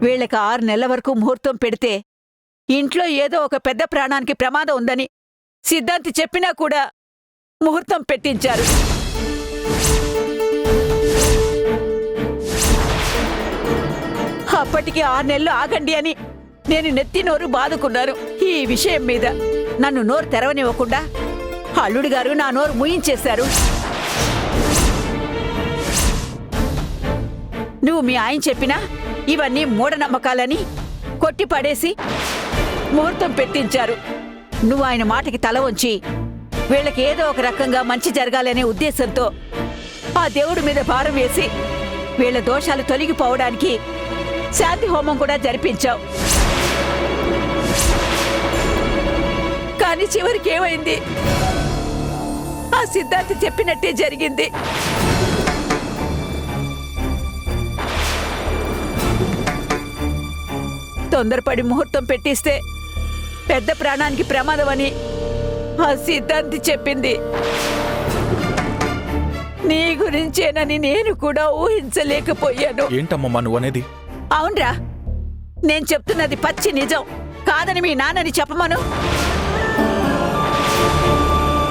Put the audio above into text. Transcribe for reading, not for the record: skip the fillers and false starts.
వీళ్ళకి 6 నెలల వరకు ముహూర్తం పెడితే ఇంట్లో ఏదో ఒక పెద్ద ప్రాణానికి ప్రమాదం ఉందని సిద్ధాంతి చెప్పినా కూడా ముహూర్తం పెట్టించారు. అప్పటికి 6 నెలలు ఆగండి అని నేను నెత్తి నోరు బాదుకున్నాను. ఈ విషయం మీద నన్ను నోరు తెరవనివ్వకుండా అల్లుడి గారు నా నోరు ముయించేశారు. నువ్వు మీ ఆయన చెప్పినా ఇవన్నీ మూఢనమ్మకాలని కొట్టిపడేసి ముహూర్తం పెట్టించారు. నువ్వు ఆయన మాటకి తల వంచి వీళ్ళకి ఏదో ఒక రకంగా మంచి జరగాలనే ఉద్దేశంతో ఆ దేవుడి మీద భారం వేసి వీళ్ళ దోషాలు తొలగిపోవడానికి శాంతి హోమం కూడా జరిపించావు. కానీ చివరికి ఏమైంది? ఆ సిద్ధాంతి చెప్పినట్టే జరిగింది. తొందరపడి ముహూర్తం పెట్టిస్తే పెద్ద ప్రాణానికి ప్రమాదం అని ఆ సిద్ధాంతి చెప్పింది. నీ గురించేనని నేను కూడా ఊహించలేకపోయాను. ఏంటమ్మమ్మా నువ్వు అనేది? అవునరా, నేను చెప్తున్నది పచ్చి నిజం. కాదని మీ నాన్నని చెప్పమను.